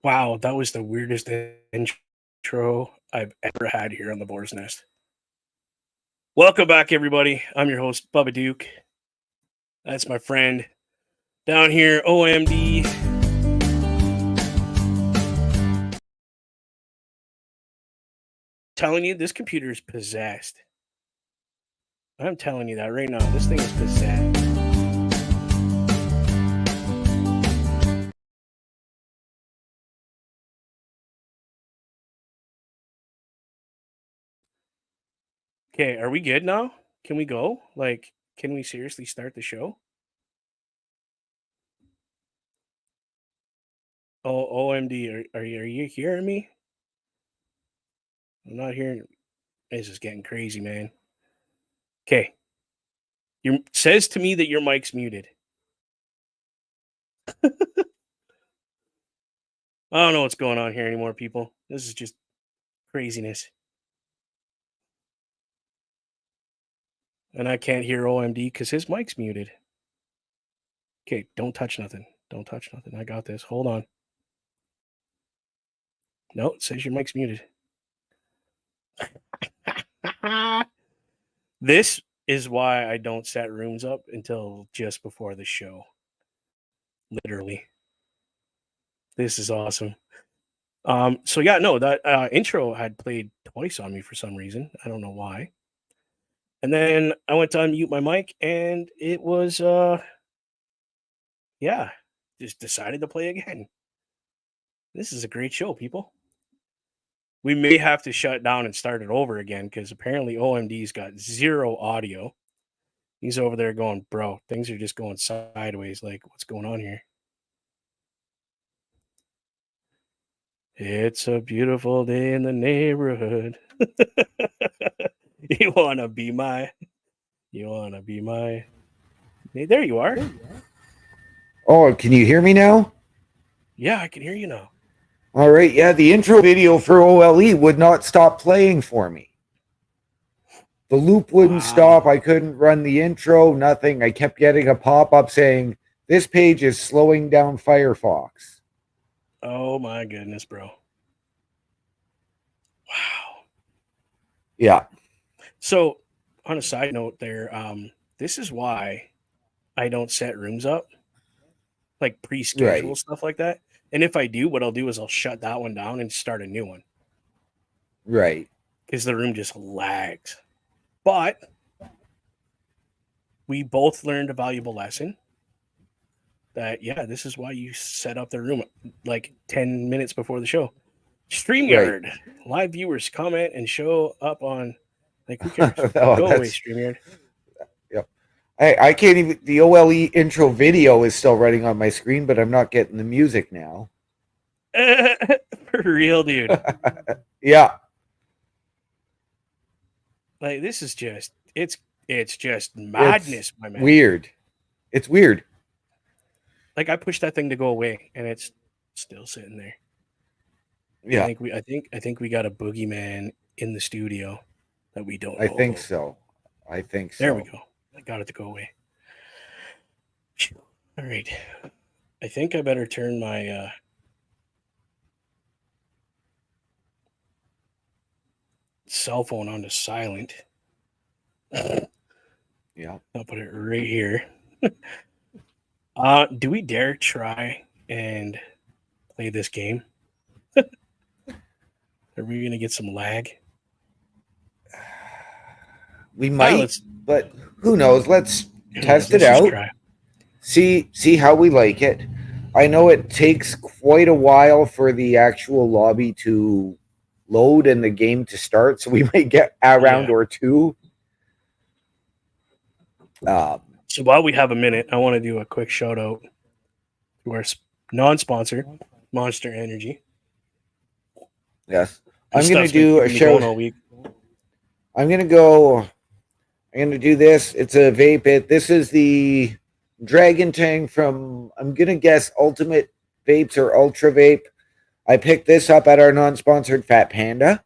Wow, that was the weirdest intro I've ever had here on the Boar's Nest. Welcome back, everybody. I'm your host, Bubba Duke. That's my friend down here, OMD. Telling you, this computer is possessed. I'm telling you that right now. This thing is possessed. Okay, are we good now? Can we go? Like, can we seriously start the show? Oh, OMD, are you hearing me? I'm not hearing. This is getting crazy, man. Okay. Says to me that your mic's muted. I don't know what's going on here anymore, people. This is just craziness. And I can't hear OMD because his mic's muted. Okay, don't touch nothing. Don't touch nothing. I got this. Hold on. No, it says your mic's muted. This is why I don't set rooms up until just before the show. Literally. This is awesome. So yeah, no, that intro had played twice on me for some reason. I don't know why. And then I went to unmute my mic and it was yeah, just decided to play again. This is a great show, people. We may have to shut down and start it over again because apparently OMD's got zero audio. He's over there going, bro, things are just going sideways. Like, what's going on here? It's a beautiful day in the neighborhood. You want to be my. Hey, there you are. Oh, can you hear me now? Yeah, I can hear you now. All right. Yeah, the intro video for OLE would not stop playing for me. The loop wouldn't stop. I couldn't run the intro, nothing. I kept getting a pop-up saying, this page is slowing down Firefox. Oh, my goodness, bro. Wow. Yeah. So, on a side note there, this is why I don't set rooms up, like pre-schedule Right. stuff like that. And if I do, what I'll do is I'll shut that one down and start a new one. Right. Because the room just lags. But we both learned a valuable lesson that, yeah, this is why you set up the room like 10 minutes before the show. StreamYard, live viewers comment and show up on Like, who cares? Oh, Go away, that's StreamYard. yep. I can't even. The OLE intro video is still running on my screen, but I'm not getting the music now. For real, dude. Yeah, Like, this is just it's just it's madness, my man. weird. It's weird. Like, I pushed that thing to go away, and it's still sitting there. Yeah, I think we got a boogeyman in the studio that we don't know I think about. so. I think so. There we go. I got it to go away. Phew. All right. I think I better turn my cell phone onto silent. Yeah. I'll put it right here. Do we dare try and play this game? Are we gonna get some lag? We might, but who knows? Let's test it let's just out. try. See how we like it. I know it takes quite a while for the actual lobby to load and the game to start, so we might get a round or two. So while we have a minute, I want to do a quick shout out to our non-sponsor, Monster Energy. Yes, I'm going to do a shout. All week. I'm going to do this. It's a vape. This is the Dragon Tang from, I'm going to guess, Ultimate Vapes or Ultra Vape. I picked this up at our non-sponsored Fat Panda.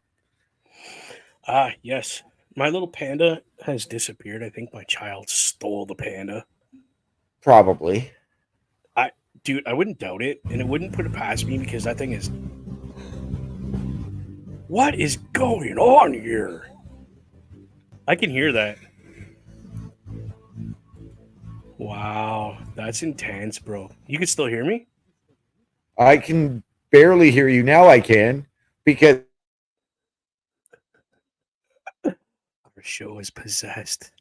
Ah, yes. My little panda has disappeared. I think my child stole the panda. Probably. Dude, I wouldn't doubt it, and it wouldn't put it past me because that thing is... What is going on here? I can hear that. Wow, that's intense, bro. You can still hear me? I can barely hear you. Now I can, because our show is possessed.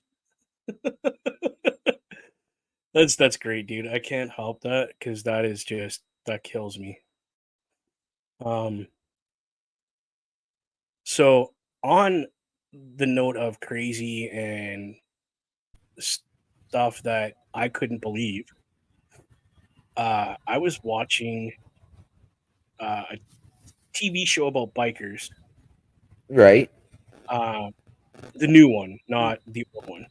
That's great, dude. I can't help that because that is just, that kills me. So on the note of crazy and stuff that I couldn't believe, I was watching a TV show about bikers. Right. The new one, not the old one.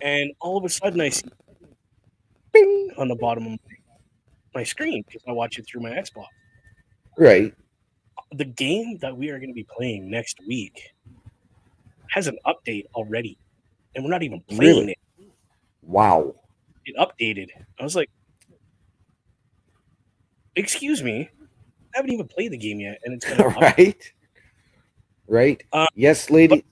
And all of a sudden I see bing on the bottom of my screen because I watch it through my Xbox. Right. The game that we are going to be playing next week has an update already, and we're not even playing it. Wow. It updated. I was like, excuse me, I haven't even played the game yet, and it's going to right. Right. Yes, lady.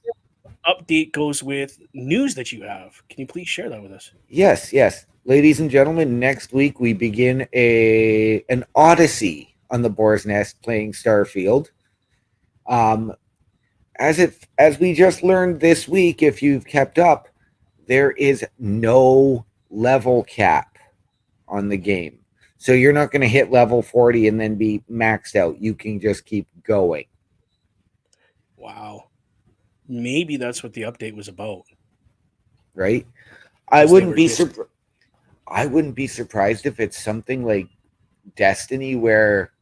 Update goes with news that you have. Can you please share that with us? Yes, yes. Ladies and gentlemen, next week we begin an odyssey on the Boar's Nest playing Starfield. As we just learned this week, if you've kept up, there is no level cap on the game. So you're not going to hit level 40 and then be maxed out. You can just keep going. Wow. Maybe that's what the update was about. Right? I wouldn't be surprised if it's something like Destiny where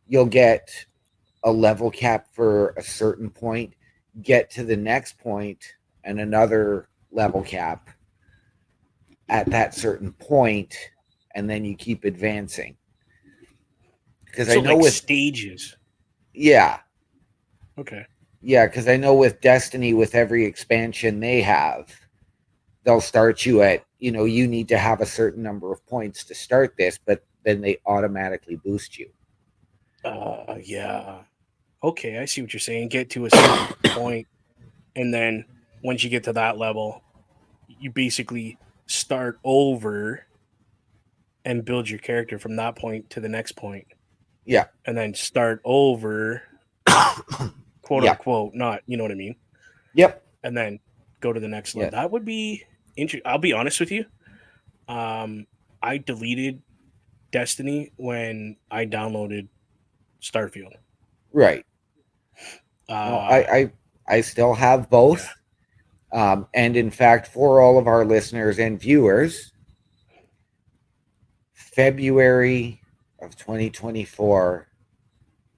you'll get a level cap for a certain point, get to the next point and another level cap at that certain point, and then you keep advancing. Because so I know like with stages. Yeah. Okay. Yeah, because I know with Destiny, with every expansion they have, they'll start you at, you need to have a certain number of points to start this, but then they automatically boost you. Yeah. Okay, I see what you're saying. Get to a certain point, and then once you get to that level, you basically start over and build your character from that point to the next point. Yeah. And then start over, quote unquote, not, you know what I mean? Yep. And then go to the next level. That would be interesting. I'll be honest with you. I deleted Destiny when I downloaded Starfield. Right. I I still have both. And in fact, for all of our listeners and viewers, February of 2024,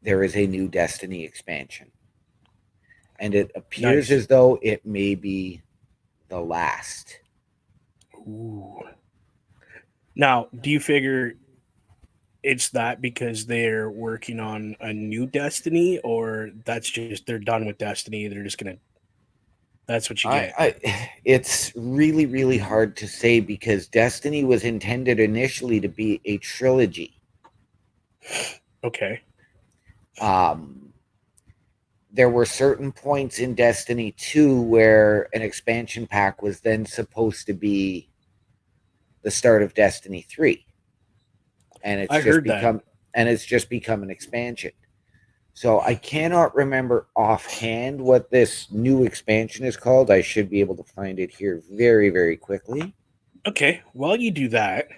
there is a new Destiny expansion. And it appears Nice. as though it may be the last. Ooh. Now, do you figure it's that because they're working on a new Destiny, or that's just they're done with Destiny? They're just gonna. That's what you get. It's really, really hard to say because Destiny was intended initially to be a trilogy. Okay. There were certain points in Destiny 2 where an expansion pack was then supposed to be the start of Destiny 3. And I heard that. it's just become an expansion. So I cannot remember offhand what this new expansion is called. I should be able to find it here very, very quickly. Okay. While you do that,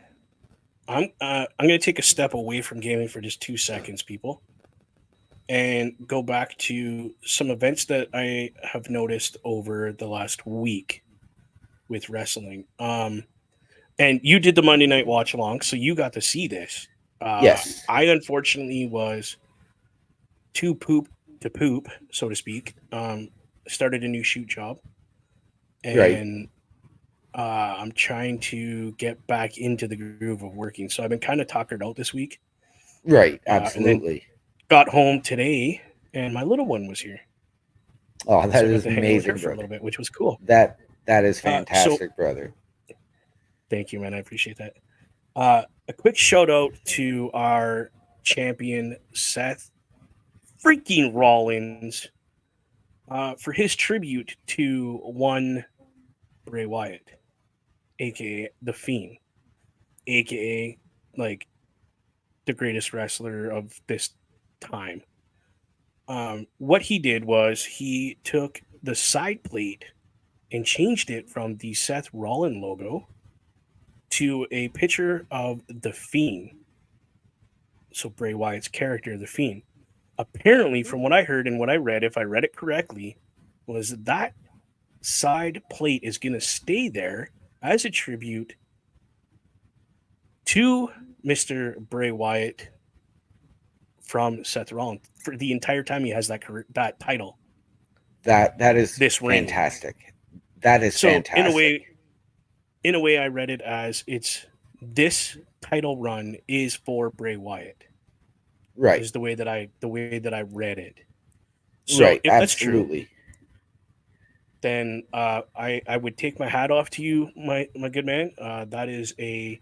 I'm gonna take a step away from gaming for just 2 seconds, people, and go back to some events that I have noticed over the last week with wrestling. And you did the Monday night watch along, so you got to see this. Yes. I unfortunately was too poop to poop, so to speak. Started a new shoot job, Right. and I'm trying to get back into the groove of working. So I've been kind of tuckered out this week, Right. and then Absolutely. got home today, and my little one was here, Oh, so that I got is to hang out with her amazing, for a brother. little bit, which was cool. That is So fantastic, brother. thank you, man. I appreciate that. A quick shout out to our champion Seth freaking Rollins for his tribute to one Bray Wyatt, aka the Fiend, aka like the greatest wrestler of this time. What he did was he took the side plate and changed it from the Seth Rollins logo to a picture of the Fiend. So Bray Wyatt's character, the Fiend. Apparently, from what I heard and what I read, if I read it correctly, was that side plate is going to stay there as a tribute to Mr. Bray Wyatt from Seth Rollins for the entire time he has that title, That is this reign. fantastic. That is So fantastic. in a way, I read it as it's this title run is for Bray Wyatt. Right. Is the way that I read it. So Right. if that's true, Absolutely. then I would take my hat off to you, my good man. That is a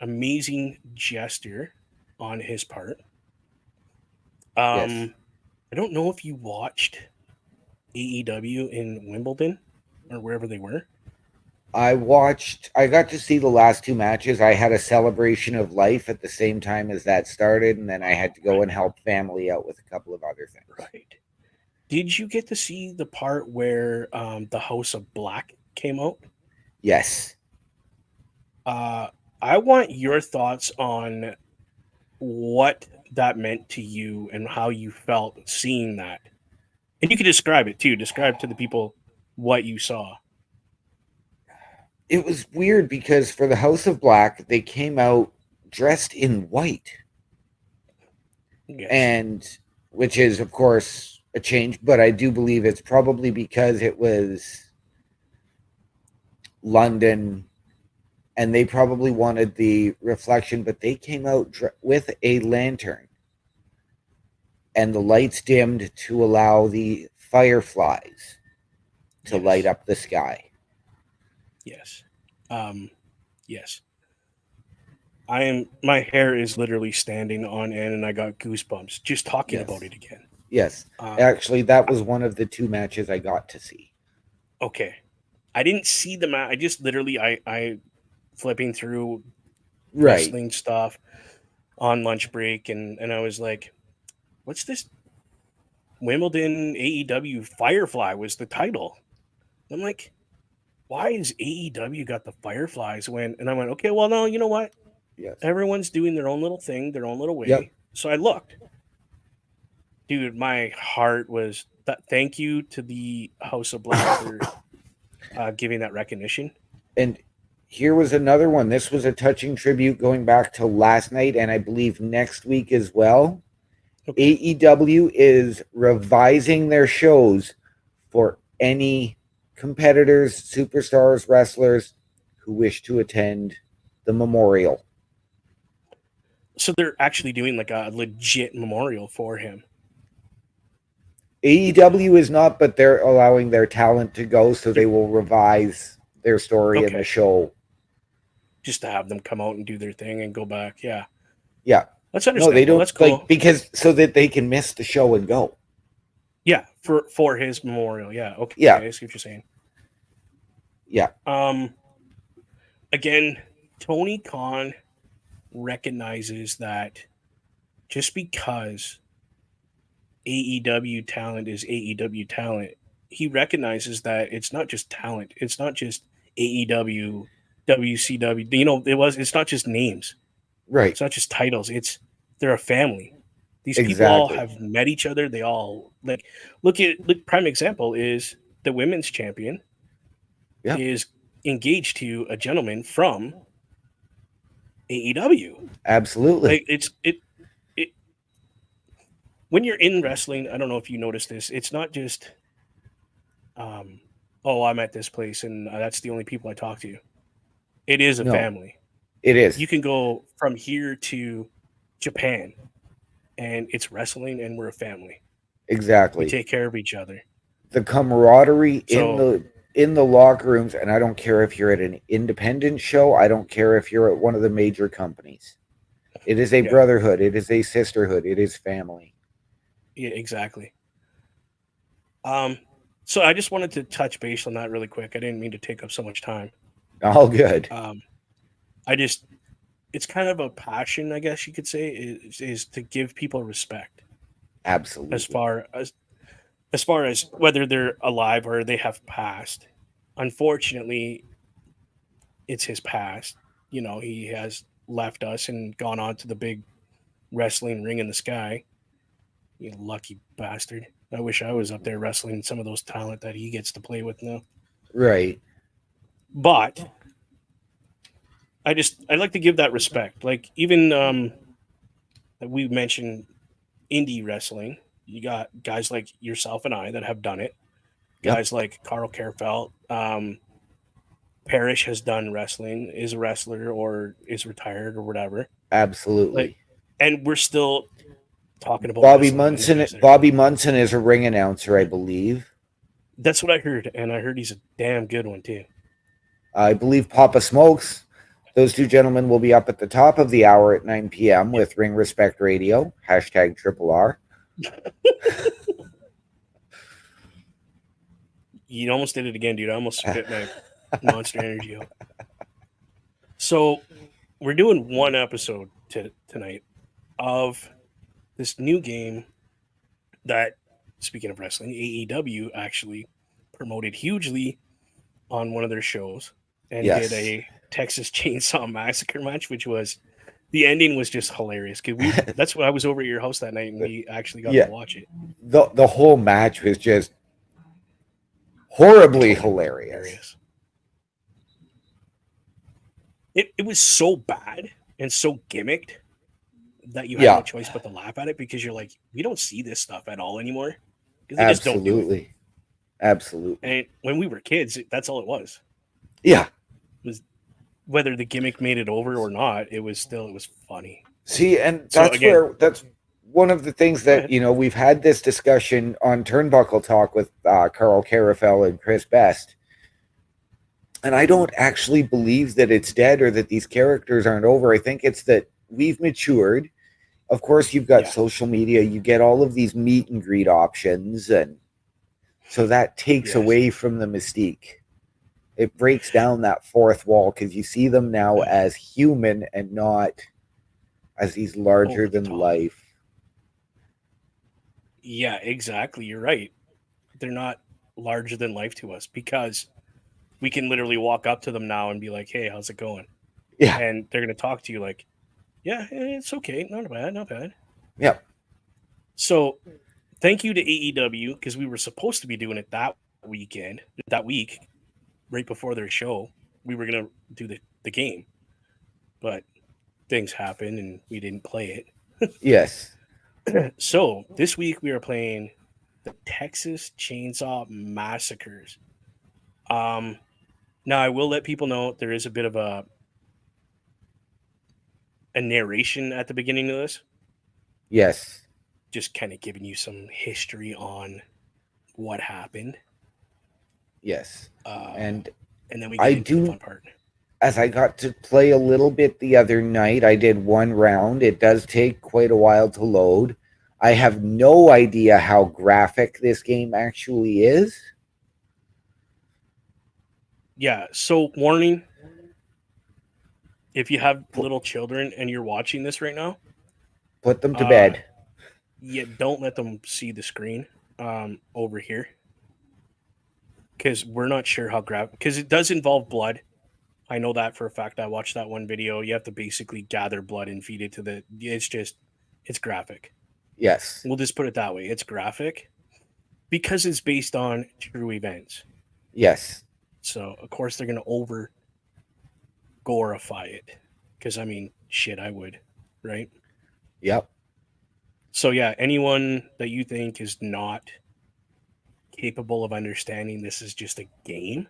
amazing gesture on his part. Yes. I don't know if you watched AEW in Wimbledon or wherever they were. I got to see the last two matches. I had a celebration of life at the same time as that started, and then I had to go Right. and help family out with a couple of other things. Right. Did you get to see the part where the House of Black came out? Yes. Uh, I want your thoughts on what that meant to you and how you felt seeing that. And you can describe it too. Describe to the people what you saw. It was weird because for the House of Black, they came out dressed in white, Yes. and which is, of course, a change, but I do believe it's probably because it was London and they probably wanted the reflection, but they came out with a lantern and the lights dimmed to allow the fireflies to light Yes. up the sky. Yes. Um, yes. I am. My hair is literally standing on end, and I got goosebumps just talking about Yes. it again. Yes. Uh, Actually, that was one of the two matches I got to see. okay. I didn't see the match. I just literally I flipping through Right. wrestling stuff on lunch break, and I was like, "What's this Wimbledon AEW Firefly?" Was the title? I'm like, "Why is AEW got the Fireflies?" When and I went, "Okay, well, no, you know what? Yes. Everyone's doing their own little thing, their own little Yep. way." So I looked, dude, my heart was thank you to the House of Black for giving that recognition. And here was another one. This was a touching tribute going back to last night, and I believe next week as well. Okay. AEW is revising their shows for any competitors, superstars, wrestlers who wish to attend the memorial. So they're actually doing like a legit memorial for him. AEW is not, but they're allowing their talent to go, so they will revise their story in the show. Just to have them come out and do their thing and go back. Yeah. Yeah. That's understandable. No, they don't. That's cool. Like, because so that they can miss the show and go. Yeah, for his memorial. Yeah. Okay. Yeah. I see what you're saying. Yeah. Again, Tony Khan recognizes that just because AEW talent is AEW talent, he recognizes that it's not just talent. It's not just AEW, WCW. You know, it's not just names. Right. It's not just titles. They're a family. These Exactly. people all have met each other. They all look. Prime example is the women's champion is engaged to a gentleman from AEW. Absolutely. Like when you're in wrestling, I don't know if you notice this. It's not just, oh, I'm at this place and that's the only people I talk to. It is a family. It is. You can go from here to Japan, and it's wrestling, and we're a family. Exactly. We take care of each other. The camaraderie in the locker rooms, and I don't care if you're at an independent show. I don't care if you're at one of the major companies. It is a brotherhood. It is a sisterhood. It is family. Yeah, exactly. So I just wanted to touch base on that really quick. I didn't mean to take up so much time. All good. It's kind of a passion, I guess you could say, is to give people respect. Absolutely. As far as whether they're alive or they have passed. Unfortunately, it's his past. You know, he has left us and gone on to the big wrestling ring in the sky. You lucky bastard. I wish I was up there wrestling some of those talent that he gets to play with now. Right. But I like to give that respect. Like even we mentioned indie wrestling. You got guys like yourself and I that have done it. Guys like Carl Kerfeld. Parrish has done wrestling, is a wrestler or is retired or whatever. Absolutely. And we're still talking about Bobby Munson. Bobby Munson is a ring announcer, I believe. That's what I heard, and I heard he's a damn good one too. I believe Papa Smokes. Those two gentlemen will be up at the top of the hour at 9 p.m. with Ring Respect Radio, #RRR. You almost did it again, dude. I almost spit my Monster Energy out. So we're doing one episode tonight of this new game that, speaking of wrestling, AEW actually promoted hugely on one of their shows and did a Texas Chainsaw Massacre match, which was, the ending was just hilarious. That's why I was over at your house that night and we actually got to watch it. The whole match was just horribly hilarious. It was so bad and so gimmicked that you had no choice but to laugh at it, because you're like, we don't see this stuff at all anymore. Because they just don't do it. Absolutely. And when we were kids, that's all it was. Yeah. It was, whether the gimmick made it over or not, it was funny. See, and that's one of the things that, you know, we've had this discussion on Turnbuckle Talk with Carl Carafel and Chris Best. And I don't actually believe that it's dead or that these characters aren't over. I think it's that we've matured. Of course, you've got social media. You get all of these meet and greet options. And so that takes away from the mystique. It breaks down that fourth wall because you see them now as human and not as these larger than life. Yeah, exactly. You're right. They're not larger than life to us because we can literally walk up to them now and be like, hey, how's it going? Yeah. And they're going to talk to you like, yeah, it's okay. Not bad. Yeah. So thank you to AEW because we were supposed to be doing it that week, right before their show. We were gonna do the game, but things happened and we didn't play Yes. it. So this week we are playing the Texas Chainsaw Massacres. Now I will let people know there is a bit of a narration at the beginning of this, Yes. just kind of giving you some history on what happened. Yes. And then we I get into the do, fun part. as I got to play a little bit the other night, I did one round. It does take quite a while to load. I have no idea how graphic this game actually is. Yeah, so warning, if you have little children and you're watching this right now, Put them to bed. yeah, don't let them see the screen over here because we're not sure how graphic, because it does involve blood. I know that for a fact. I watched that one video. You have to basically gather blood and feed it to the. It's graphic. Yes. We'll just put it that way. It's graphic because it's based on true events. Yes. So of course they're gonna over gorify it because I mean, shit, I would, right? Yep. So yeah, anyone that you think is not capable of understanding this is just a game,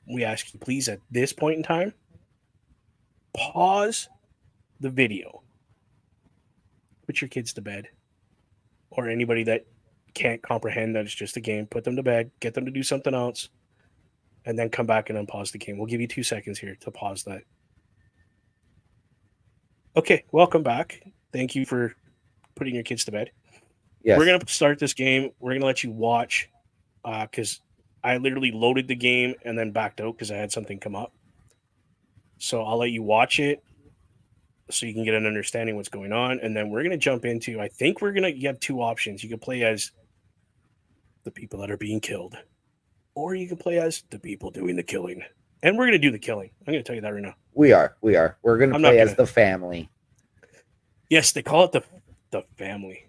we ask you please at this point in time pause the video, put your kids to bed, or anybody that can't comprehend that it's just a game, put them to bed, get them to do something else, and then come back and unpause the game. We'll give you 2 seconds here to pause that. Okay, welcome back. Thank you for putting your kids to bed. Yes. We're gonna start this game. We're gonna let you watch because I literally loaded the game and then backed out because I had something come up. So I'll let you watch it so you can get an understanding what's going on, and then we're gonna jump into. I think you have two options. You can play as the people that are being killed, or you can play as the people doing the killing. And we're gonna do the killing. I'm gonna tell you that right now. We are. We're going to I'm not play as gonna. the family. Yes, they call it the family.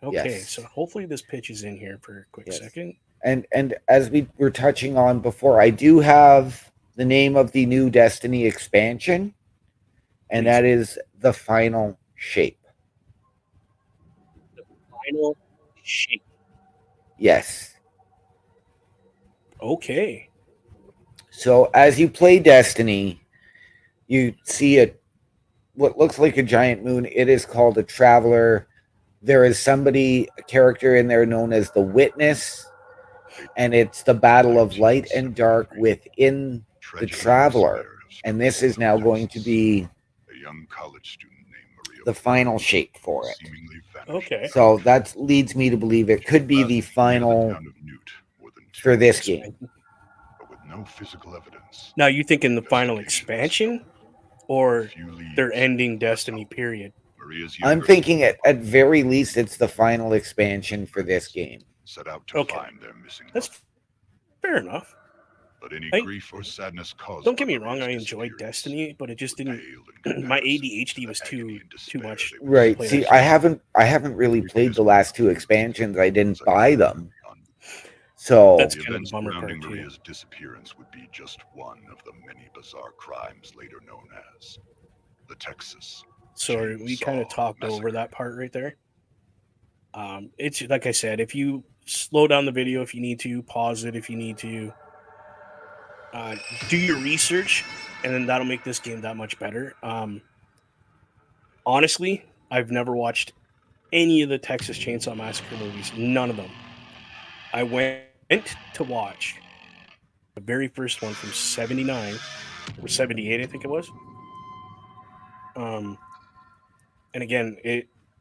Okay, Yes. so hopefully this pitch is in here for a quick Yes. second. And as we were touching on before, I do have the name of the new Destiny expansion, and Please. that is the Final Shape. The final shape. Yes. Okay. So as you play Destiny, you see what looks like a giant moon. It is called a traveler. There is a character in there known as the Witness, and it's the battle of light and dark within the traveler. And this is now going to be a young college student named Maria the final shape for it. Okay. So that leads me to believe it could be the final for this game. But with no physical evidence. Now, you thinking the final expansion or they're ending Destiny, period? I'm thinking at very least it's the final expansion for this game. Set out to find their missing That's fair enough. But any grief or sadness caused. Don't get me wrong, I enjoyed Destiny, but it just didn't. My ADHD was too much. Right. See, I haven't really played the last two expansions. I didn't buy them. So that's kind of a bummer part too. Maria's disappearance would be just one of the many bizarre crimes later known as the Texas. So we kind of talked over that part right there. It's like I said, if you slow down the video if you need to, pause it if you need to, do your research, and then that'll make this game that much better. Honestly, I've never watched any of the Texas Chainsaw Massacre movies, none of them. I went to watch the very first one from 79 or 78, I think it was. And again,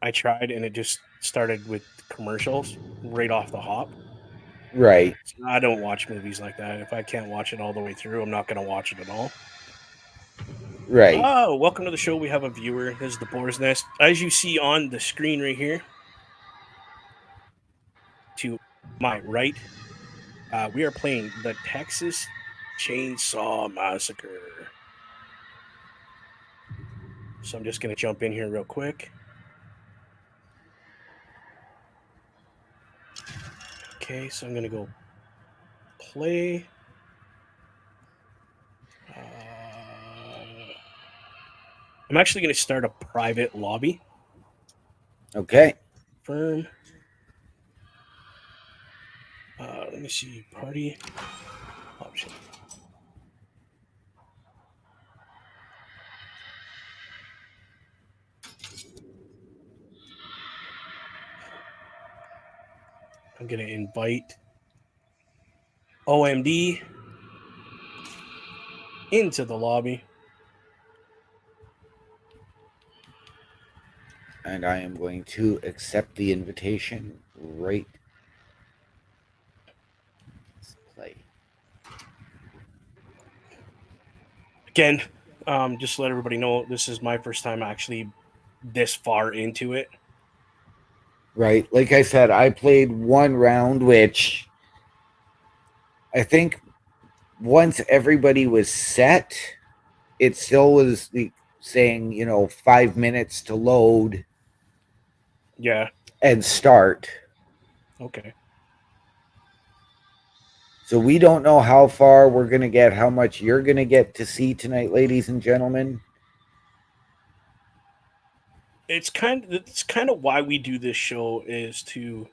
I tried and it just started with commercials right off the hop. Right. So I don't watch movies like that. If I can't watch it all the way through, I'm not going to watch it at all. Right. Oh, welcome to the show. We have a viewer. This is the Boar's Nest. As you see on the screen right here, to my right, we are playing the Texas Chainsaw Massacre. So I'm just going to jump in here real quick. Okay, so I'm gonna go play. I'm actually gonna start a private lobby. Okay. Firm. Let me see. Party option. I'm gonna invite OMD into the lobby. And I am going to accept the invitation right. Let's play. Again, just to let everybody know, this is my first time actually this far into it. Right. Like I said, I played one round, which I think once everybody was set, it still was saying, 5 minutes to load Yeah. and start. Okay. So we don't know how far we're going to get, how much you're going to get to see tonight, ladies and gentlemen. It's kind of why we do this show, is to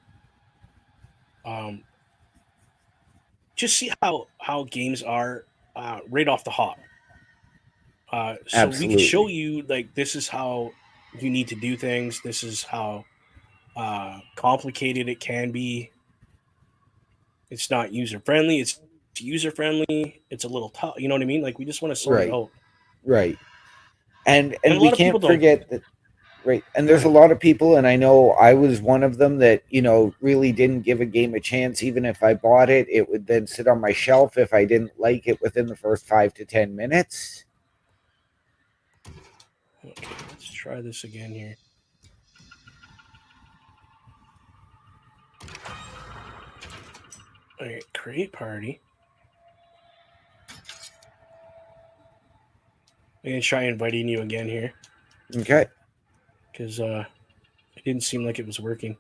just see how games are right off the hop. So we can show Absolutely. you, like, this is how you need to do things. This is how complicated it can be. It's not user friendly. It's user friendly. It's a little tough. You know what I mean? Like, we just want to sort it Right. out. Right. And And a we lot of people can't don't. forget that. Right. And Go there's a ahead. lot of people, and I know I was one of them, that, really didn't give a game a chance. Even if I bought it, it would then sit on my shelf if I didn't like it within the first 5 to 10 minutes. Okay, let's try this again here. All right, create party. I'm gonna try inviting you again here Okay. because it didn't seem like it was working.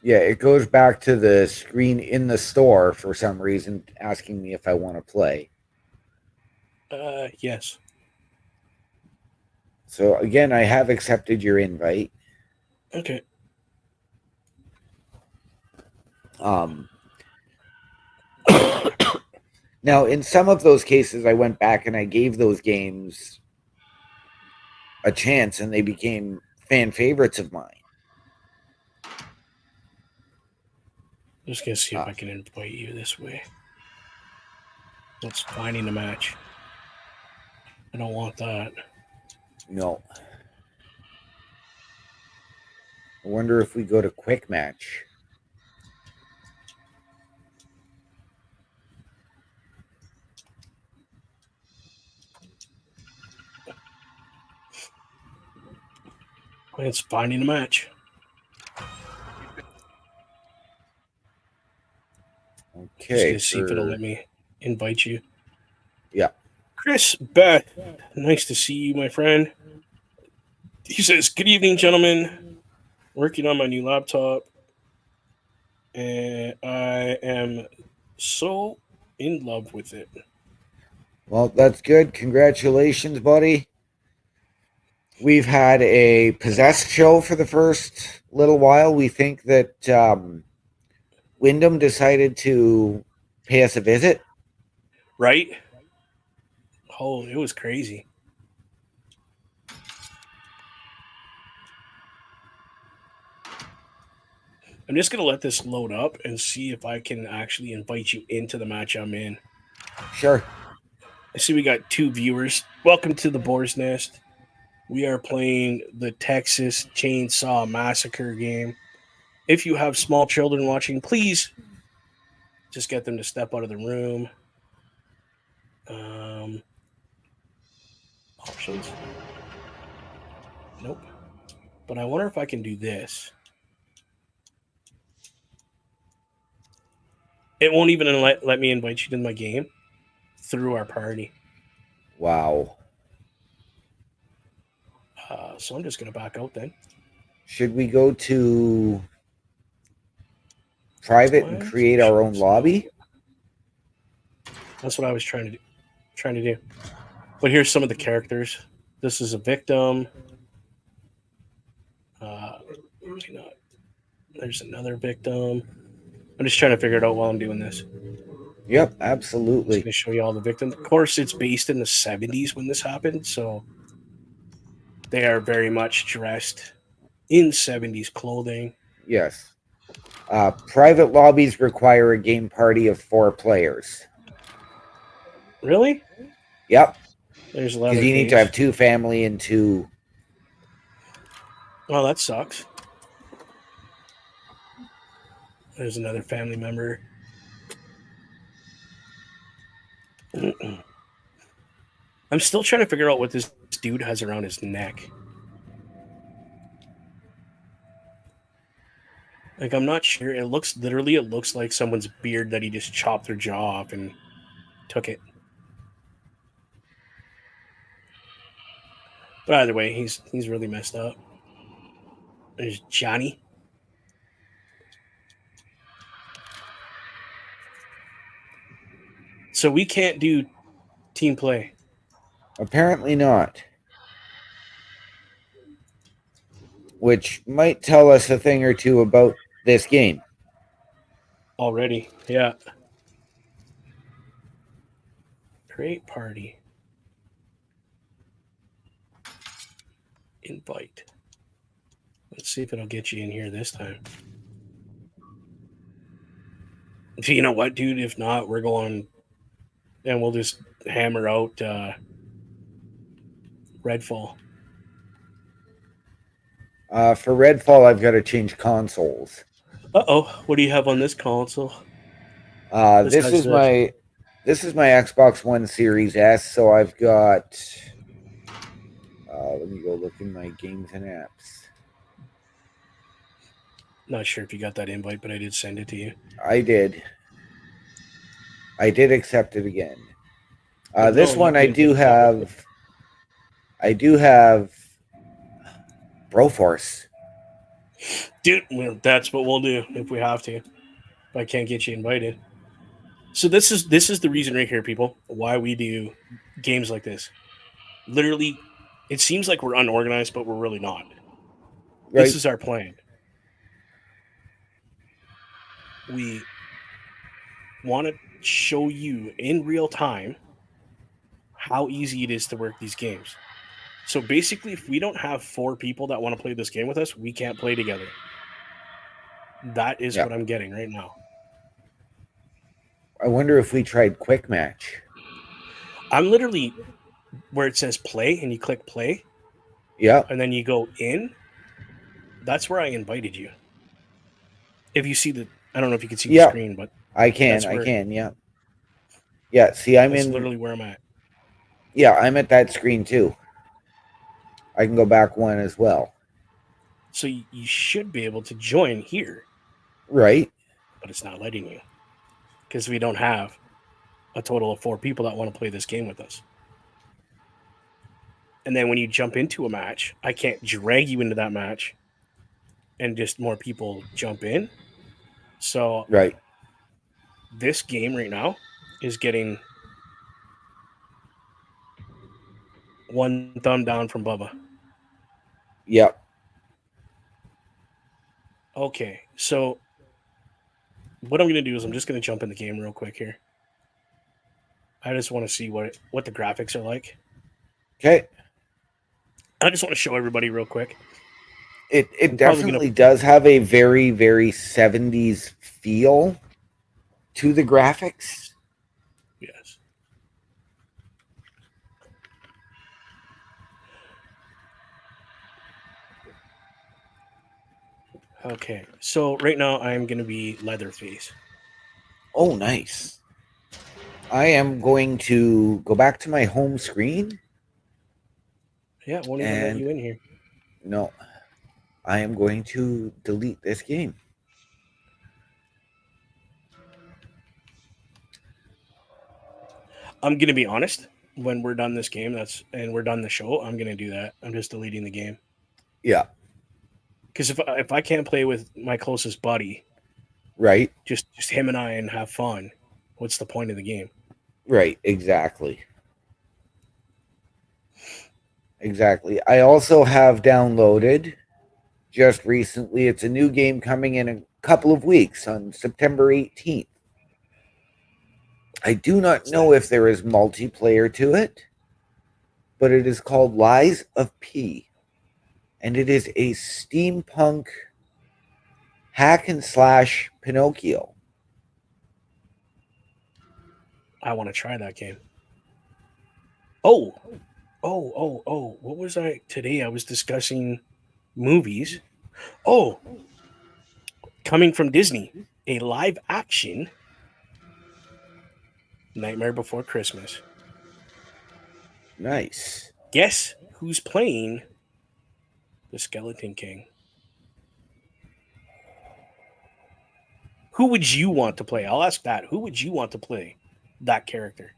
Yeah, it goes back to the screen in the store for some reason, asking me if I want to play. Yes. So again, I have accepted your invite. Okay. Now, in some of those cases, I went back and I gave those games a chance, and they became fan favorites of mine. I'm just gonna see if I can invite you this way. Let's finding a match. I don't want that. No. I wonder if we go to quick match. It's finding a match. Just Okay. gonna see if it'll let me invite you. Yeah. Chris Beth, nice to see you, my friend. He says, "Good evening, gentlemen. Working on my new laptop, and I am so in love with it." Well, that's good. Congratulations, buddy. We've had a Possessed show for the first little while. We think that Wyndham decided to pay us a visit. Right? Oh, it was crazy. I'm just gonna let this load up and see if I can actually invite you into the match I'm in. Sure. I see we got 2 viewers. Welcome to the Boar's Nest. We are playing the Texas Chainsaw Massacre game. If you have small children watching, please just get them to step out of the room. Options? Nope. But I wonder if I can do this. It won't even let me invite you to my game through our party. Wow. So I'm just going to back out then. Should we go to private and create our own lobby? That's what I was trying to do. But here's some of the characters. This is a victim. There's another victim. I'm just trying to figure it out while I'm doing this. Yep, I'm just absolutely. going to show you all the victims. Of course, it's based in the 70s when this happened, so they are very much dressed in 70s clothing. Yes. Private lobbies require a game party of 4 players. Really? Yep. There's Because you need to have 2 family and 2. Oh, that sucks. There's another family member. I'm still trying to figure out what this dude has around his neck. Like, I'm not sure. It looks like someone's beard that he just chopped their jaw off and took it. But either way, he's really messed up. There's Johnny. So we can't do team play. Apparently not. Which might tell us a thing or two about this game. Already, yeah. Create party. Invite. Let's see if it'll get you in here this time. You know what, dude? If not, we're going and we'll just hammer out Redfall. For Redfall, I've got to change consoles. What do you have on this console? This is my Xbox One Series S, so I've got. Let me go look in my games and apps. Not sure if you got that invite, but I did send it to you. I did. I did accept it again. This one I do have. I do have Broforce. Dude, that's what we'll do if we have to. If I can't get you invited. So this is the reason right here, people, why we do games like this. Literally, it seems like we're unorganized, but we're really not. Right. This is our plan. We want to show you in real time how easy it is to work these games. So basically, if we don't have 4 people that want to play this game with us, we can't play together. That is what I'm getting right now. I wonder if we tried Quick Match. I'm literally where it says play and you click play. Yeah. And then you go in. That's where I invited you. If you see I don't know if you can see the screen, but I can, yeah. Yeah, see, that's literally where I'm at. Yeah, I'm at that screen too. I can go back one as well. So you should be able to join here. Right. But it's not letting you. Because we don't have a total of 4 people that want to play this game with us. And then when you jump into a match, I can't drag you into that match and just more people jump in. So this game right now is getting 1 thumb down from Bubba. Yep. Okay, so what I'm going to do is I'm just going to jump in the game real quick here. I just want to see what the graphics are like. Okay. I just want to show everybody real quick. It definitely does have a very, very 70s feel to the graphics. Yes. Okay, so right now I'm going to be Leatherface. Oh, nice. I am going to go back to my home screen. Yeah, it won't even let you in here. No. I am going to delete this game. I'm going to be honest. when we're done this game, and we're done the show, I'm gonna do that. I'm just deleting the game Yeah. because if I can't play with my closest buddy, Right. just him and I, and have fun, what's the point of the game? Right. Exactly. Exactly. I also have downloaded just recently. It's a new game coming in a couple of weeks on September 18th. I do not know if there is multiplayer to it, but it is called Lies of P. And it is a steampunk hack and slash Pinocchio. I want to try that game. Oh, what was I today? I was discussing movies. Oh, coming from Disney, a live action Nightmare Before Christmas. Nice. Guess who's playing the Skeleton King? Who would you want to play? I'll ask that. Who would you want to play that character?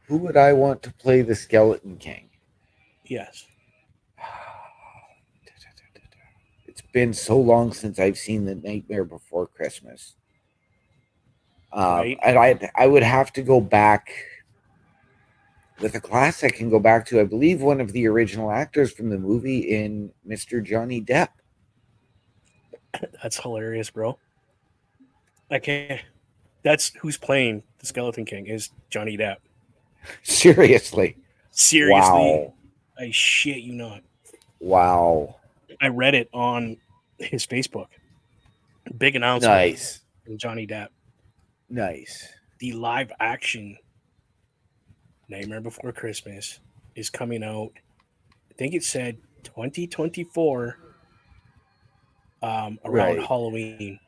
Who would I want to play the Skeleton King? Yes. It's been so long since I've seen The Nightmare Before Christmas. Right. And I would have to go back with a classic and go back to, I believe, one of the original actors from the movie in Mr. Johnny Depp. That's hilarious, bro. I can't. That's who's playing the Skeleton King is Johnny Depp. Seriously. Seriously, Wow. I shit you not. Wow. I read it on his Facebook. Big announcement Nice. from Johnny Depp. Nice. The live action Nightmare Before Christmas is coming out. I think it said 2024 around Right. Halloween.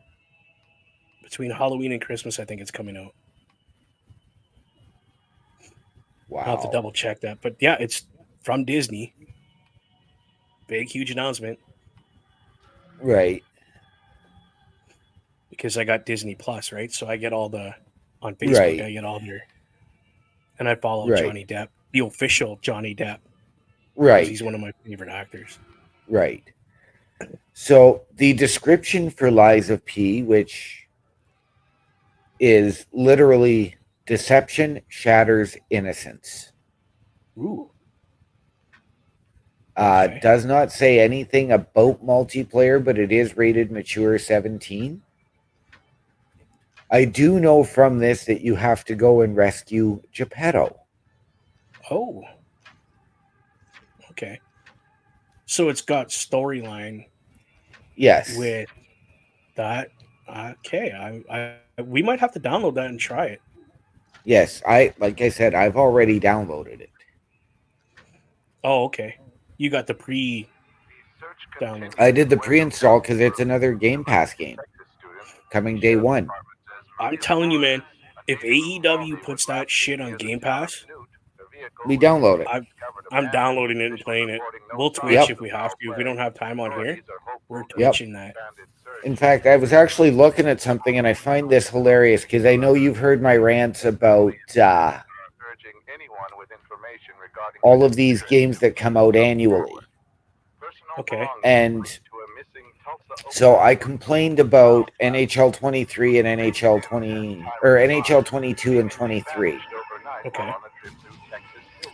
Between Halloween and Christmas, I think it's coming out. Wow. I'll have to double check that. But yeah, it's from Disney. Big, huge announcement. Right. Because I got Disney Plus, right? So I get all the, on Facebook, Right. I get all their, and I follow Right. Johnny Depp, the official Johnny Depp. Right. He's one of my favorite actors. Right. So the description for Lies of P, which is literally deception shatters innocence, Ooh. Okay. does not say anything about multiplayer, but it is rated mature 17. I do know from this that you have to go and rescue Geppetto. Oh. Okay. So it's got storyline Yes. with that. Okay. I we might have to download that and try it. Yes. Like I said, I've already downloaded it. Oh, okay. You got the download. I did the pre-install because it's another Game Pass game coming day one. I'm telling you, man, if AEW puts that shit on Game Pass, We download it. I'm downloading it and playing it. We'll Twitch Yep. if we have to. If we don't have time on here, we're Twitching that. In fact, I was actually looking at something and I find this hilarious because I know you've heard my rants about all of these games that come out annually. Okay. And so I complained about NHL 23 and NHL 20 or NHL 22 and 23. Okay.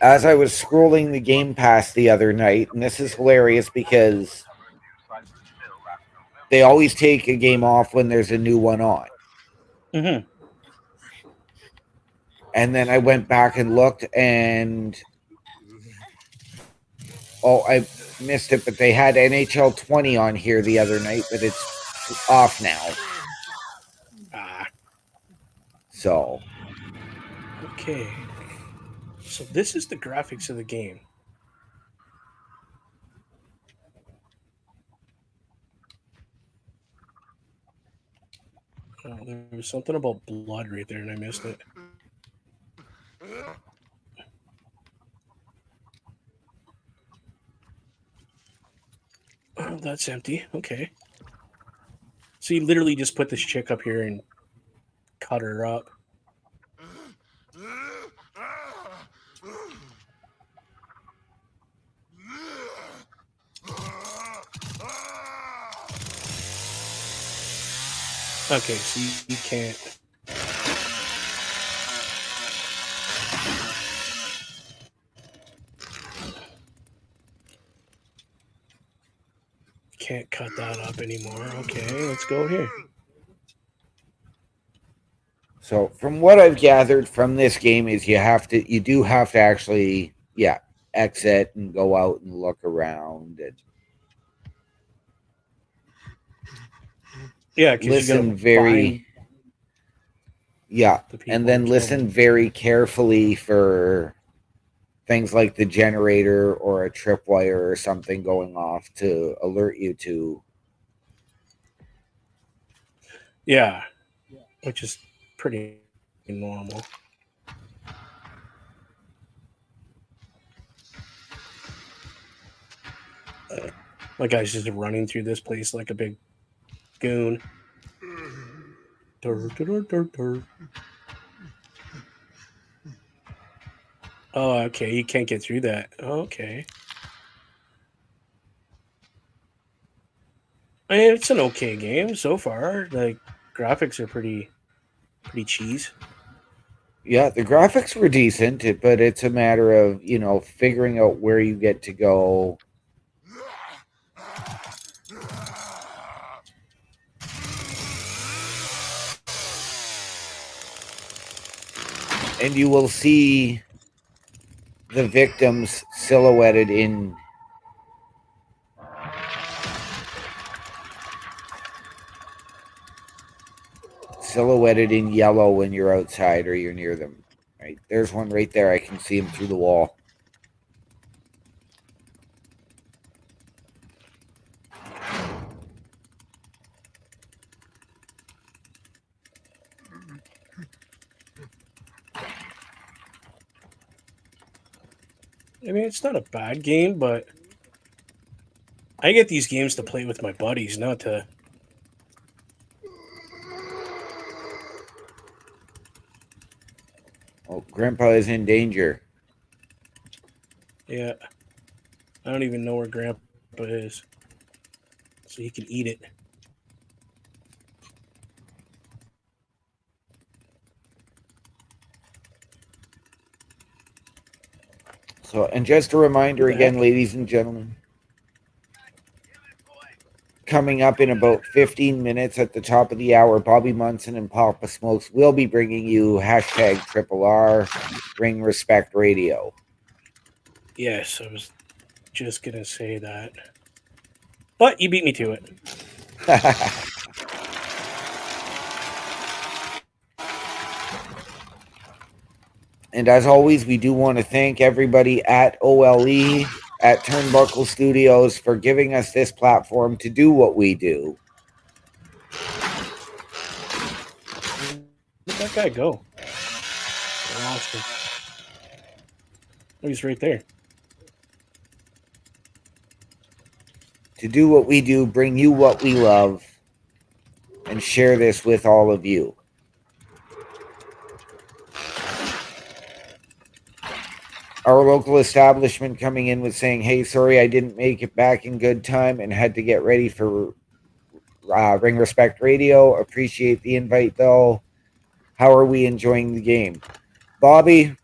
As I was scrolling the Game Pass the other night, and this is hilarious because they always take a game off when there's a new one on. Mm-hmm. And then I went back and looked, and I missed it, but they had NHL 20 on here the other night, but it's off now. So. Okay. So this is the graphics of the game. Oh, there was something about blood right there, and I missed it. Oh, that's empty. Okay. So you literally just put this chick up here and cut her up. Okay, so you can't. Can't cut that up anymore. Okay, let's go here. So from what I've gathered from this game is you do have to actually, yeah, exit and go out and look around and Yeah, because you listen gotta find yeah, the people and then and kill them. listen very carefully for things like the generator or a tripwire or something going off to alert you to. Yeah, which is pretty normal. My guy's just running through this place like a big goon. Dur, dur, dur, dur. Oh, okay. You can't get through that. Okay. I mean, it's an okay game so far. Like graphics are pretty cheese. Yeah, the graphics were decent, but it's a matter of, figuring out where you get to go. And you will see the victims silhouetted in yellow when you're outside or you're near them. Right, there's one right there. I can see him through the wall. I mean, it's not a bad game, but I get these games to play with my buddies, not to. Oh, Grandpa is in danger. Yeah, I don't even know where Grandpa is, so he can eat it. So, and just a What reminder the again, heck? ladies and gentlemen, coming up in about 15 minutes at the top of the hour, Bobby Munson and Papa Smokes will be bringing you hashtag Triple R Ring Respect Radio. Yes, I was just gonna say that, but you beat me to it. And as always, we do want to thank everybody at OLE, at Turnbuckle Studios, for giving us this platform to do what we do. Where'd that guy go? I lost him. Oh, he's right there. To do what we do, bring you what we love, and share this with all of you. Our local establishment coming in with saying, hey, sorry, I didn't make it back in good time and had to get ready for Ring Respect Radio. Appreciate the invite, though. How are we enjoying the game? Bobby,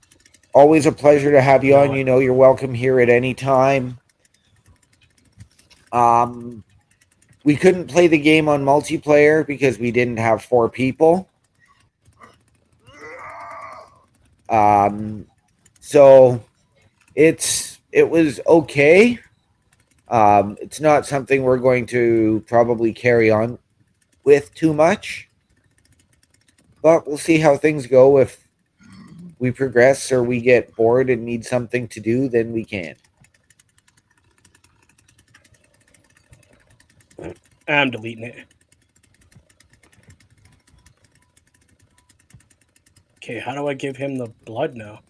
always a pleasure to have you on. You know you're welcome here at any time. We couldn't play the game on multiplayer because we didn't have 4 people. So it was okay. It's not something we're going to probably carry on with too much, but we'll see how things go. If we progress or we get bored and need something to do, then we can. I'm deleting it. Okay, how do I give him the blood now?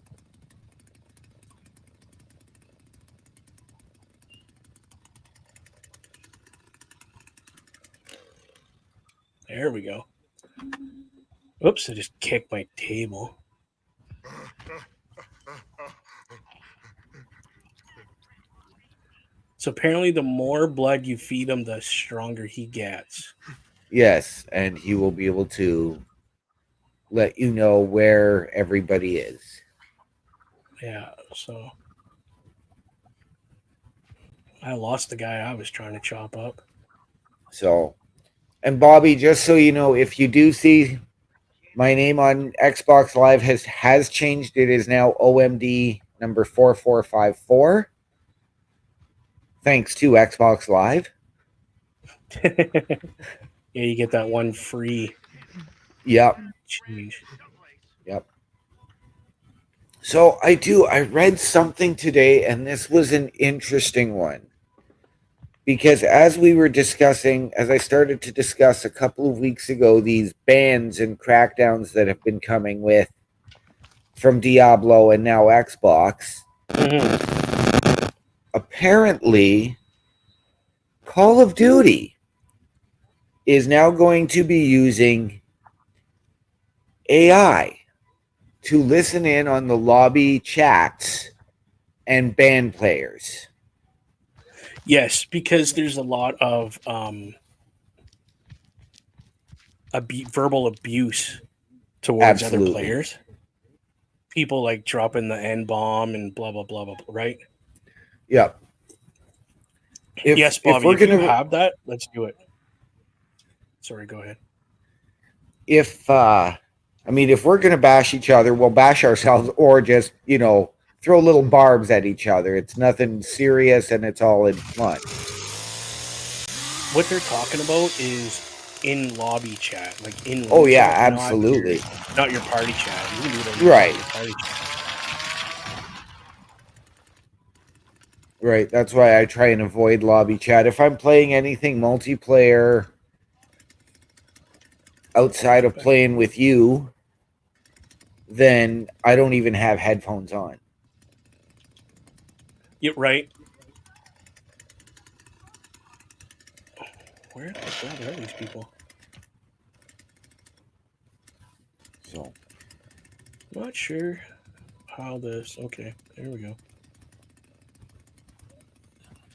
There we go. Oops, I just kicked my table. So apparently the more blood you feed him, the stronger he gets. Yes, and he will be able to let you know where everybody is. Yeah, so I lost the guy I was trying to chop up. So, and Bobby, just so you know, if you do see my name on Xbox Live has changed. It is now OMD number 4454. Thanks to Xbox Live. Yeah, you get that one free Yep. change. Yep. So I read something today, and this was an interesting one. Because as we were discussing, as I started to discuss a couple of weeks ago, these bans and crackdowns that have been coming with from Diablo and now Xbox, apparently Call of Duty is now going to be using AI to listen in on the lobby chats and ban players. Yes, because there's a lot of verbal abuse towards other Absolutely. players. People like dropping the N bomb and blah blah blah blah. Right? Yep. Yes, Bobby. If you have that, let's do it. Sorry, go ahead. If we're gonna bash each other, we'll bash ourselves, or just throw little barbs at each other. It's nothing serious, and it's all in fun. What they're talking about is in lobby chat, like in. Oh yeah, chat, absolutely. Not your party chat. You can do it on right. your party chat. Right. That's why I try and avoid lobby chat. If I'm playing anything multiplayer outside of playing with you, then I don't even have headphones on. Yeah, right. Where the hell are these people? So, not sure how this. Okay, there we go.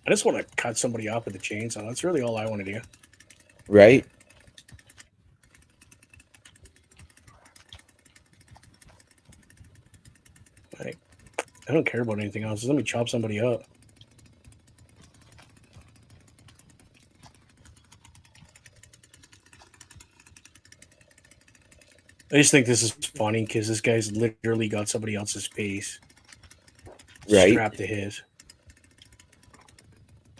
I just want to cut somebody off with a chainsaw. That's really all I want to do. Right. Like, I don't care about anything else. Just let me chop somebody up. I just think this is funny because this guy's literally got somebody else's face strapped to his.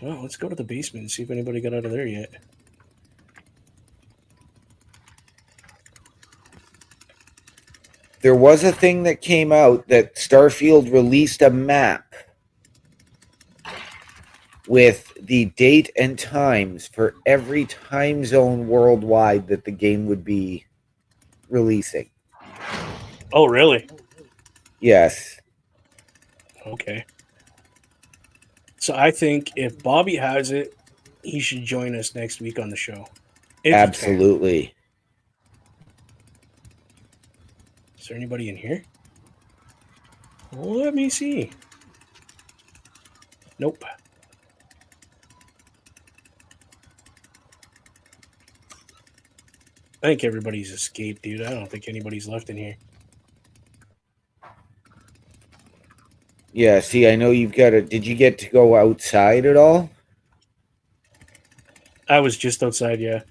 Well, let's go to the basement and see if anybody got out of there yet. There was a thing that came out that Starfield released a map with the date and times for every time zone worldwide that the game would be releasing. Oh, really? Yes. Okay. So I think if Bobby has it, he should join us next week on the show. Absolutely. Is there anybody in here? Let me see. Nope. I think everybody's escaped, dude. I don't think anybody's left in here. Yeah, see, I know you've got to... Did you get to go outside at all? I was just outside, yeah.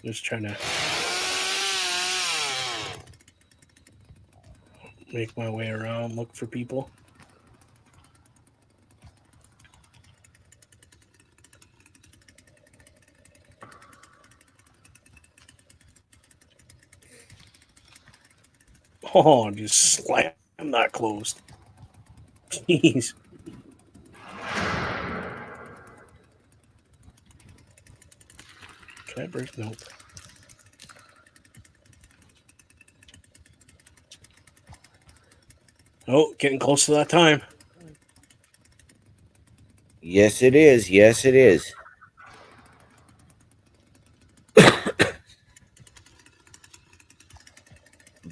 Just trying to make my way around, look for people. Oh, just slam that closed. Jeez. Can I break? Nope. Oh, getting close to that time. Yes, it is. Yes, it is.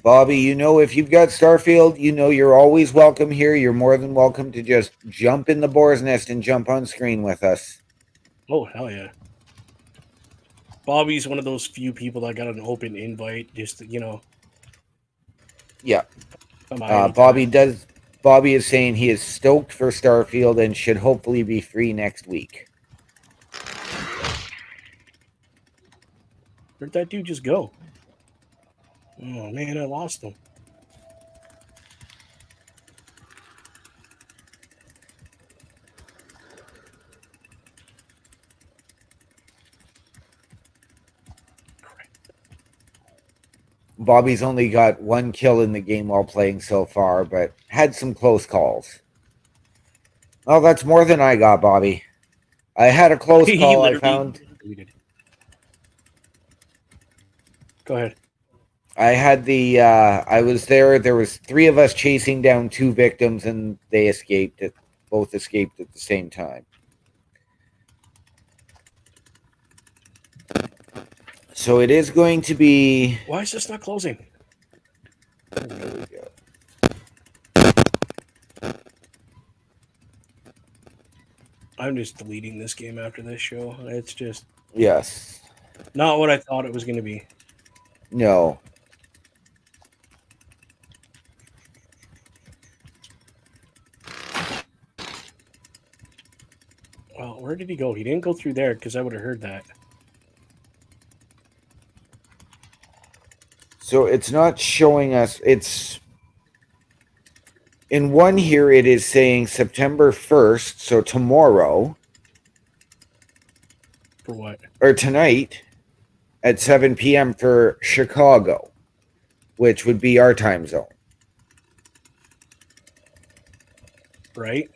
Bobby, if you've got Starfield, you're always welcome here. You're more than welcome to just jump in the boar's nest and jump on screen with us. Oh, hell yeah. Bobby's one of those few people that got an open invite, just to, Yeah. come by Bobby is saying he is stoked for Starfield and should hopefully be free next week. Where'd that dude just go? Oh man, I lost him. Bobby's only got 1 kill in the game while playing so far, but had some close calls. Oh, that's more than I got, Bobby. I had a close He call. I literally found. tweeted. Go ahead. I had the. I was there. There was 3 of us chasing down 2 victims, and they escaped. Both escaped at the same time. So it is going to be. Why is this not closing? There we go. I'm just deleting this game after this show. It's just Yes. not what I thought it was going to be. No. Well, where did he go? He didn't go through there because I would have heard that. So it's not showing us. It's in one here. It is saying September 1st, so tomorrow. For what? Or tonight at 7 p.m. for Chicago, which would be our time zone. Right?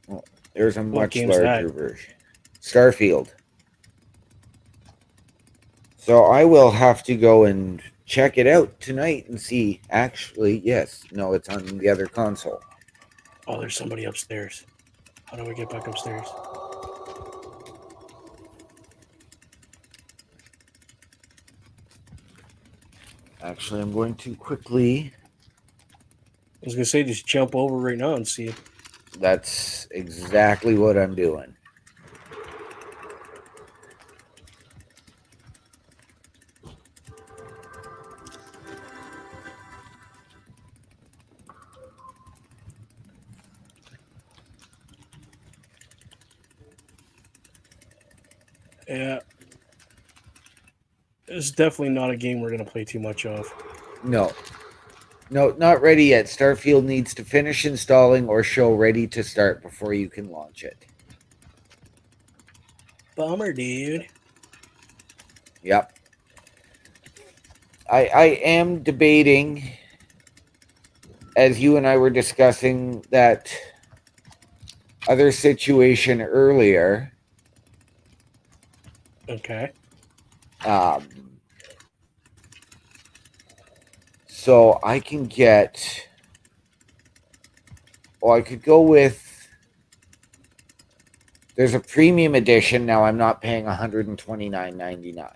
Well, there's a much game's larger that? version. Starfield. So I will have to go and check it out tonight and see. Actually, yes. No, it's on the other console. Oh, there's somebody upstairs. How do I get back upstairs? Actually, I'm going to quickly. I was going to say just jump over right now and see. That's exactly what I'm doing. Yeah. It's definitely not a game we're going to play too much of. No. No, not ready yet. Starfield needs to finish installing or show ready to start before you can launch it. Bummer, dude. Yep. I am debating, as you and I were discussing that other situation earlier. Okay. So I can get. Well, I could go with. There's a premium edition now. I'm not paying $129.99.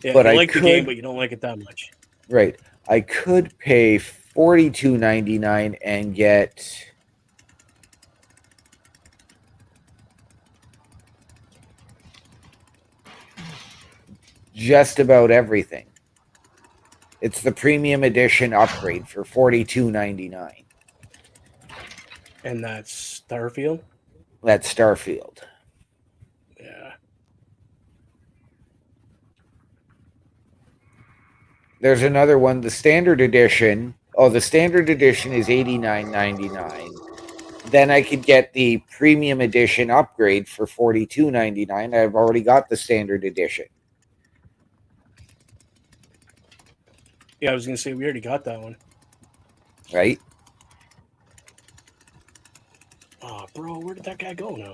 Yeah, But you I like the could- game, but you don't like it that much. Right. I could pay $42.99 and get just about everything. It's the premium edition upgrade for $42.99. And that's Starfield? That's Starfield. Yeah. There's another one, the standard edition. Oh, the standard edition is $89.99. Then I could get the premium edition upgrade for $42.99. I've already got the standard edition. Yeah, I was going to say, we already got that one. Right? Oh, bro, where did that guy go now?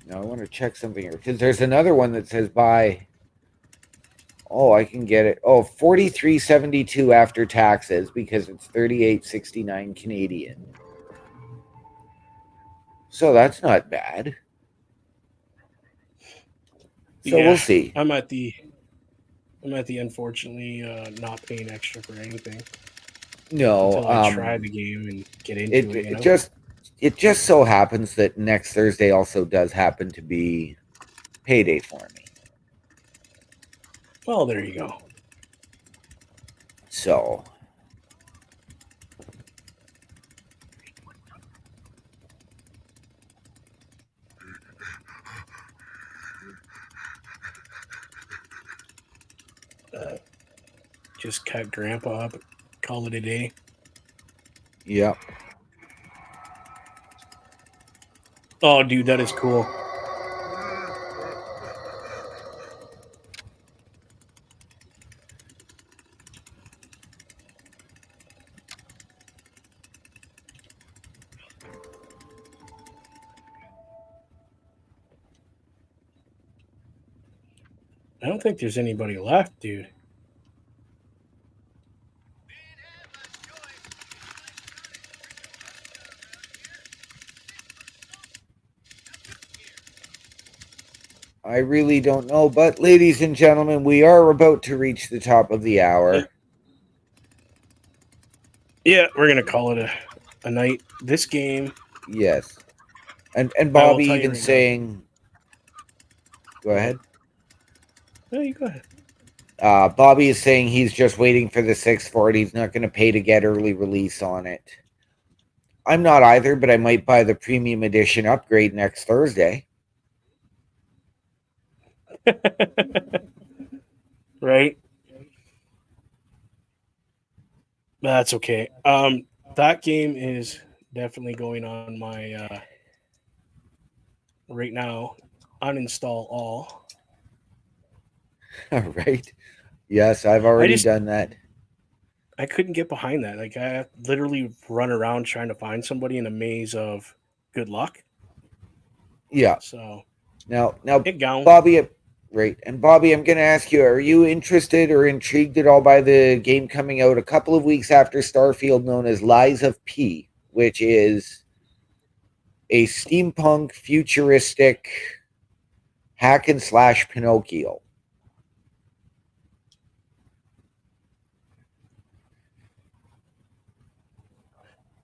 Now I want to check something here. Because there's another one that says buy. Oh, I can get it. Oh, $43.72 after taxes because it's $38.69 Canadian. So that's not bad. So Yeah, we'll see. I'm at the unfortunately not paying extra for anything. No, until I try the game and get into it. it just so happens that next Thursday also does happen to be payday for me. Well, there you go. So Just cut Grandpa up, call it a day. yeah. Oh, dude, that is cool. I don't think there's anybody left, dude. I really don't know, but ladies and gentlemen, we are about to reach the top of the hour. Yeah, we're gonna call it a night. This game. Yes. And I will Bobby tell you even right now. saying go ahead. No, you go ahead. Bobby is saying he's just waiting for the 640. He's not going to pay to get early release on it. I'm not either, but I might buy the premium edition upgrade next Thursday. Right? That's okay. That game is definitely going on my right now. Uninstall all. All right. Yes, I've already done that. I couldn't get behind that. Like I literally run around trying to find somebody in a maze of good luck. Yeah. So now gone. Bobby, right. And Bobby, I'm going to ask you, are you interested or intrigued at all by the game coming out a couple of weeks after Starfield known as Lies of P, which is a steampunk futuristic hack and slash Pinocchio?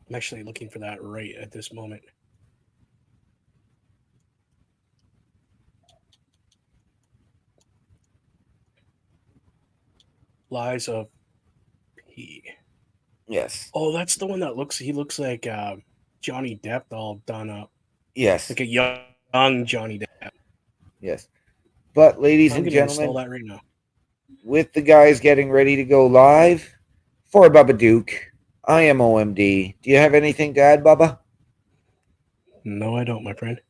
I'm actually looking for that right at this moment. Lies of P. Yes. Oh, that's the one that he looks like Johnny Depp all done up. Yes. Like a young Johnny Depp. Yes. But ladies I'm and gonna install gentlemen, that right now. with the guys getting ready to go live, for Bubba Duke, I am OMD. Do you have anything to add, Bubba? No, I don't, my friend.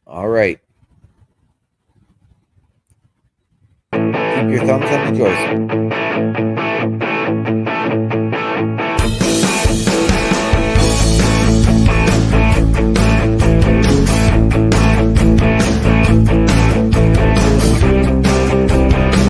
All right. Keep your thumbs on the joystick.